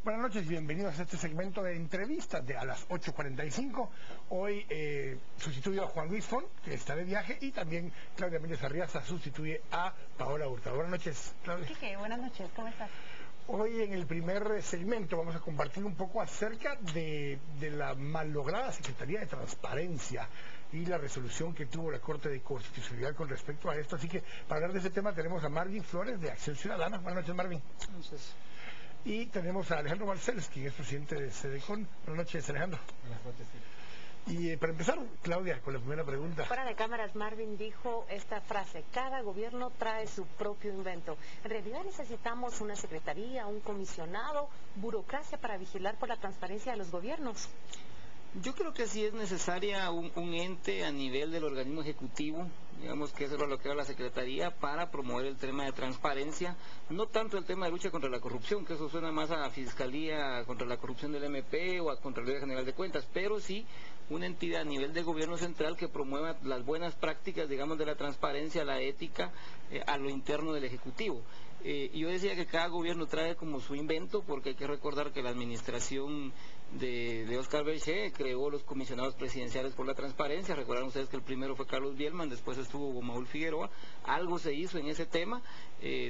Buenas noches y bienvenidos a este segmento de entrevistas a las 8:45. Hoy sustituyo a Juan Luis Font, que está de viaje, y también Claudia Méndez Arriaza sustituye a Paola Hurtado. Buenas noches, Claudia. Quique, buenas noches, ¿cómo estás? Hoy en el primer segmento vamos a compartir un poco acerca de la malograda Secretaría de Transparencia y la resolución que tuvo la Corte de Constitucionalidad con respecto a esto. Así que para hablar de ese tema tenemos a Marvin Flores de Acción Ciudadana. Buenas noches, Marvin. Buenas noches. Y tenemos a Alejandro Balcells, quien es presidente de SEDECON. Buenas noches, Alejandro. Buenas noches, sí. Y para empezar, Claudia, con la primera pregunta. Fuera de cámaras, Marvin dijo esta frase: cada gobierno trae su propio invento. En realidad necesitamos una secretaría, un comisionado, burocracia para vigilar por la transparencia de los gobiernos. Yo creo que sí es necesaria un ente a nivel del organismo ejecutivo, digamos que eso es lo que era la Secretaría, para promover el tema de transparencia, no tanto el tema de lucha contra la corrupción, que eso suena más a la Fiscalía contra la corrupción del MP o a Contraloría General de Cuentas, pero sí una entidad a nivel de gobierno central que promueva las buenas prácticas, digamos, de la transparencia, la ética, a lo interno del Ejecutivo. Yo decía que cada gobierno trae como su invento, porque hay que recordar que la administración de Oscar Berché creó los comisionados presidenciales por la transparencia. Recordarán ustedes que el primero fue Carlos Bielman, después estuvo Gomaúl Figueroa. Algo se hizo en ese tema,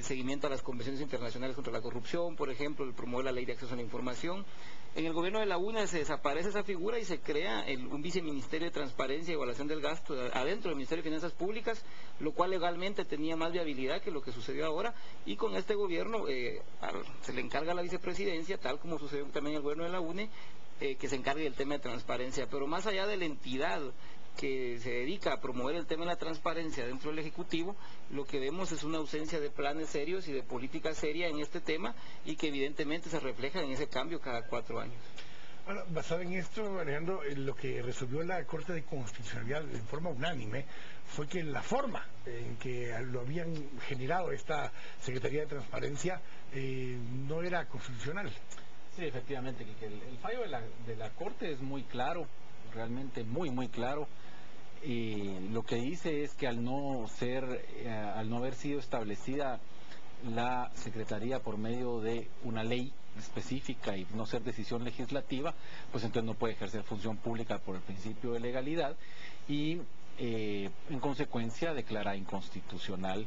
seguimiento a las convenciones internacionales contra la corrupción, por ejemplo, el promover la ley de acceso a la información. En el gobierno de la UNE se desaparece esa figura y se crea un viceministerio de transparencia y evaluación del gasto adentro del Ministerio de Finanzas Públicas, lo cual legalmente tenía más viabilidad que lo que sucedió ahora, y con este gobierno se le encarga a la vicepresidencia, tal como sucedió también en el gobierno de la UNE, que se encargue del tema de transparencia. Pero más allá de la entidad que se dedica a promover el tema de la transparencia dentro del Ejecutivo, lo que vemos es una ausencia de planes serios y de política seria en este tema, y que evidentemente se refleja en ese cambio cada 4 años. Bueno, basado en esto, Alejandro, lo que resolvió la Corte de Constitucionalidad en forma unánime fue que la forma en que lo habían generado esta Secretaría de Transparencia no era constitucional. Sí, efectivamente, que el fallo de la Corte es muy claro, realmente muy claro. Y lo que dice es que al no haber sido establecida la Secretaría por medio de una ley específica y no ser decisión legislativa, pues entonces no puede ejercer función pública por el principio de legalidad, y en consecuencia declara inconstitucional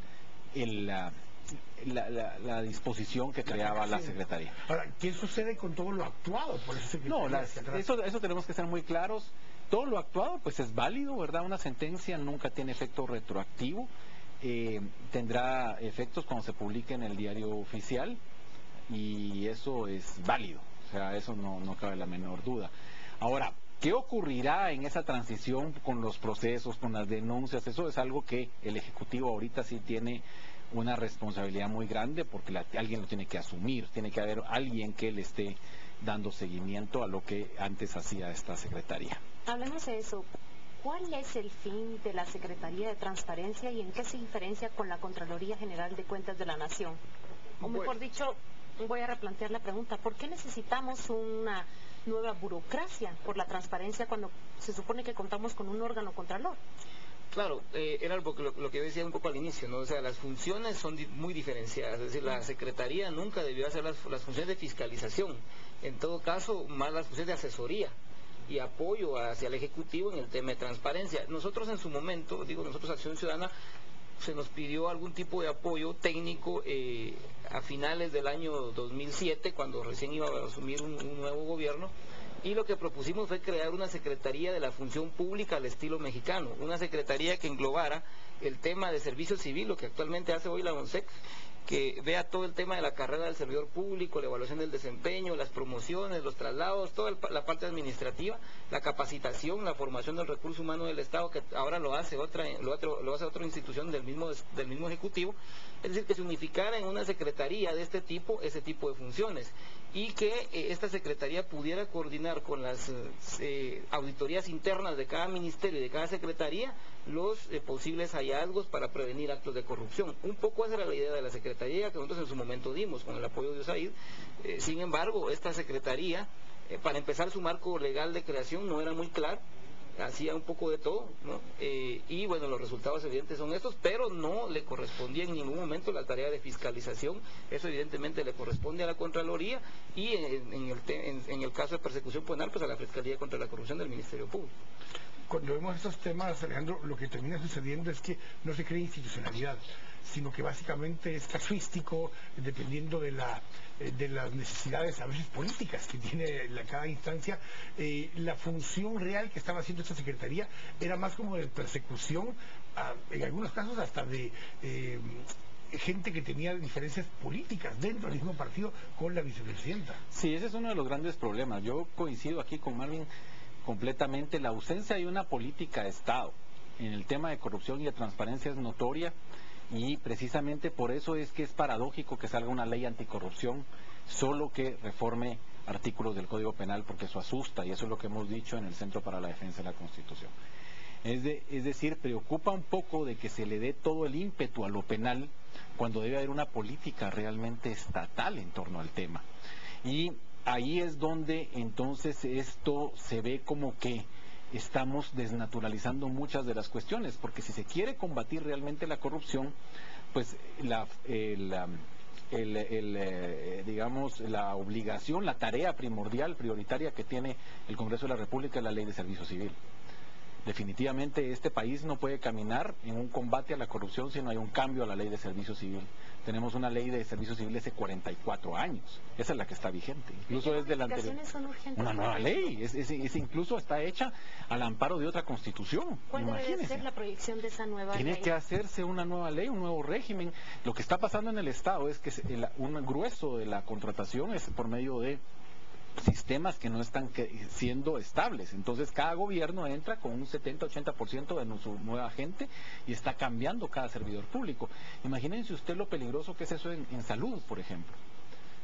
la disposición que creaba la Secretaría. Ahora, ¿qué sucede con todo lo actuado por esa Secretaría? No, eso tenemos que ser muy claros. Todo lo actuado pues es válido, ¿verdad? Una sentencia nunca tiene efecto retroactivo, tendrá efectos cuando se publique en el diario oficial, y eso es válido, o sea, eso no cabe la menor duda. Ahora, ¿qué ocurrirá en esa transición con los procesos, con las denuncias? Eso es algo que el Ejecutivo ahorita sí tiene una responsabilidad muy grande, porque alguien lo tiene que asumir, tiene que haber alguien que le esté dando seguimiento a lo que antes hacía esta Secretaría. Hablemos de eso. ¿Cuál es el fin de la Secretaría de Transparencia y en qué se diferencia con la Contraloría General de Cuentas de la Nación? O mejor dicho, voy a replantear la pregunta: ¿por qué necesitamos una nueva burocracia por la transparencia cuando se supone que contamos con un órgano contralor? Claro, era lo que yo decía un poco al inicio, ¿no? O sea, las funciones son muy diferenciadas, es decir, la Secretaría nunca debió hacer las funciones de fiscalización, en todo caso, más las funciones de asesoría y apoyo hacia el Ejecutivo en el tema de transparencia. Nosotros en su momento, nosotros Acción Ciudadana, se nos pidió algún tipo de apoyo técnico a finales del año 2007, cuando recién iba a asumir un nuevo gobierno, y lo que propusimos fue crear una Secretaría de la Función Pública al estilo mexicano, una Secretaría que englobara el tema de servicio civil, lo que actualmente hace hoy la ONSEC, que vea todo el tema de la carrera del servidor público, la evaluación del desempeño, las promociones, los traslados, toda la parte administrativa, la capacitación, la formación del recurso humano del Estado, que ahora lo hace otra institución del mismo Ejecutivo. Es decir, que se unificara en una secretaría de ese tipo de funciones, y que esta secretaría pudiera coordinar con las auditorías internas de cada ministerio y de cada secretaría los posibles hallazgos para prevenir actos de corrupción. Un poco esa era la idea de la secretaría que nosotros en su momento dimos con el apoyo de USAID. Sin embargo, esta secretaría, para empezar, su marco legal de creación no era muy claro. hacía un poco de todo, ¿no? Y bueno, los resultados evidentes son estos, pero no le correspondía en ningún momento la tarea de fiscalización. Eso evidentemente le corresponde a la Contraloría y en el caso de persecución penal, pues a la Fiscalía contra la Corrupción del Ministerio Público. Cuando vemos estos temas, Alejandro, lo que termina sucediendo es que no se crea institucionalidad, sino que básicamente es casuístico, dependiendo de las necesidades a veces políticas que tiene cada instancia. La función real que estaba haciendo esta Secretaría era más como de persecución, en algunos casos hasta de gente que tenía diferencias políticas dentro del mismo partido con la vicepresidenta. Sí, ese es uno de los grandes problemas. Yo coincido aquí con Marvin completamente. La ausencia de una política de Estado en el tema de corrupción y de transparencia es notoria, y precisamente por eso es que es paradójico que salga una ley anticorrupción solo que reforme artículos del Código Penal, porque eso asusta, y eso es lo que hemos dicho en el Centro para la Defensa de la Constitución. Es decir, preocupa un poco de que se le dé todo el ímpetu a lo penal cuando debe haber una política realmente estatal en torno al tema. Y ahí es donde entonces esto se ve como que estamos desnaturalizando muchas de las cuestiones, porque si se quiere combatir realmente la corrupción, pues digamos, la obligación, la tarea primordial, prioritaria que tiene el Congreso de la República es la Ley de Servicio Civil. Definitivamente este país no puede caminar en un combate a la corrupción si no hay un cambio a la Ley de Servicio Civil. Tenemos una Ley de Servicio Civil de hace 44 años. Esa es la que está vigente. Incluso es de la anterior. Una nueva ley. Incluso está hecha al amparo de otra constitución. ¿Cuál debe ser la proyección de esa nueva ley? Tiene que hacerse una nueva ley, un nuevo régimen. Lo que está pasando en el Estado es que un grueso de la contratación es por medio de sistemas que no están siendo estables. Entonces cada gobierno entra con un 70-80% de su nueva gente y está cambiando cada servidor público. Imagínense usted lo peligroso que es eso en salud, por ejemplo.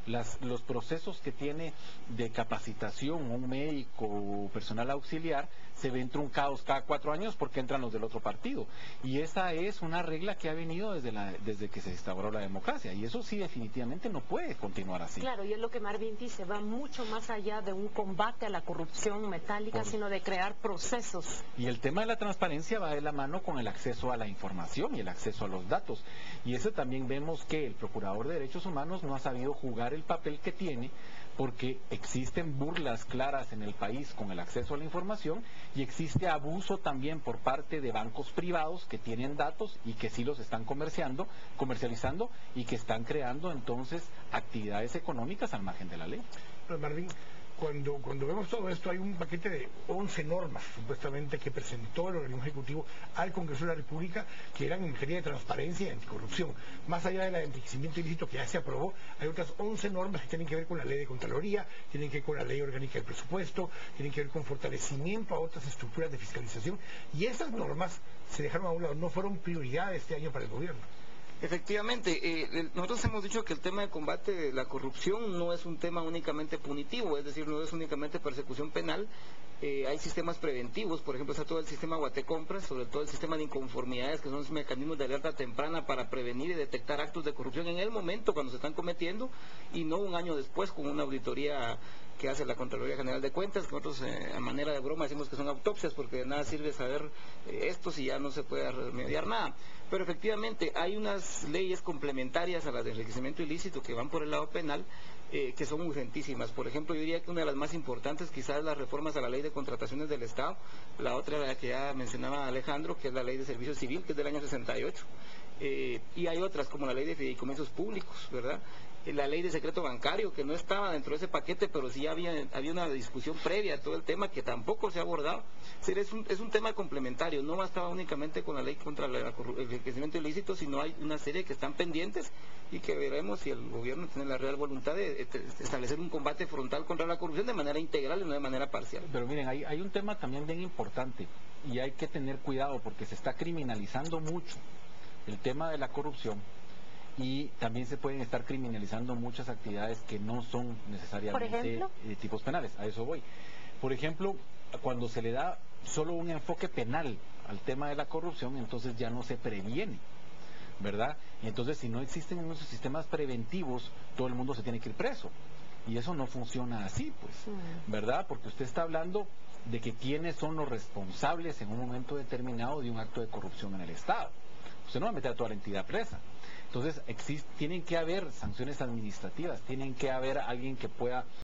Los procesos que tiene de capacitación un médico o personal auxiliar se ven truncados cada 4 años porque entran los del otro partido. Y esa es una regla que ha venido desde que se instauró la democracia. Y eso sí definitivamente no puede continuar así. Claro, y es lo que Marvin dice, va mucho más allá de un combate a la corrupción metálica, sino de crear procesos. Y el tema de la transparencia va de la mano con el acceso a la información y el acceso a los datos. Y eso también vemos que el Procurador de Derechos Humanos no ha sabido jugar el papel que tiene, porque existen burlas claras en el país con el acceso a la información y existe abuso también por parte de bancos privados que tienen datos y que sí los están comercializando y que están creando entonces actividades económicas al margen de la ley. Pero Marvin, cuando vemos todo esto, hay un paquete de 11 normas, supuestamente, que presentó el organismo ejecutivo al Congreso de la República, que eran en materia de transparencia y anticorrupción. Más allá del enriquecimiento ilícito que ya se aprobó, hay otras 11 normas que tienen que ver con la ley de Contraloría, tienen que ver con la ley orgánica del presupuesto, tienen que ver con fortalecimiento a otras estructuras de fiscalización, y esas normas se dejaron a un lado, no fueron prioridad este año para el gobierno. Efectivamente, nosotros hemos dicho que el tema de combate de la corrupción no es un tema únicamente punitivo, es decir, no es únicamente persecución penal. Hay sistemas preventivos, por ejemplo, está todo el sistema Guatecompras, sobre todo el sistema de inconformidades, que son los mecanismos de alerta temprana para prevenir y detectar actos de corrupción en el momento cuando se están cometiendo, y no un año después con una auditoría que hace la Contraloría General de Cuentas, que nosotros a manera de broma decimos que son autopsias, porque de nada sirve saber esto si ya no se puede remediar nada. Pero efectivamente hay unas leyes complementarias a las de enriquecimiento ilícito que van por el lado penal, que son urgentísimas. Por ejemplo, yo diría que una de las más importantes quizás es las reformas a la ley de contrataciones del Estado, la otra la que ya mencionaba Alejandro, que es la ley de servicio civil, que es del año 68, y hay otras como la ley de fideicomisos públicos, ¿verdad? La ley de secreto bancario, que no estaba dentro de ese paquete, pero sí había una discusión previa a todo el tema que tampoco se ha abordado. Es un tema complementario, no bastaba únicamente con la ley contra el enriquecimiento ilícito, sino hay una serie que están pendientes y que veremos si el gobierno tiene la real voluntad de establecer un combate frontal contra la corrupción de manera integral y no de manera parcial. Pero miren, hay un tema también bien importante y hay que tener cuidado porque se está criminalizando mucho el tema de la corrupción. Y también se pueden estar criminalizando muchas actividades que no son necesariamente tipos penales. A eso voy. Por ejemplo, cuando se le da solo un enfoque penal al tema de la corrupción, entonces ya no se previene, ¿verdad? Y entonces si no existen unos sistemas preventivos, todo el mundo se tiene que ir preso. Y eso no funciona así, pues, ¿verdad? Porque usted está hablando de que quiénes son los responsables en un momento determinado de un acto de corrupción en el Estado. Usted no va a meter a toda la entidad presa. Entonces, tienen que haber sanciones administrativas, tienen que haber alguien que pueda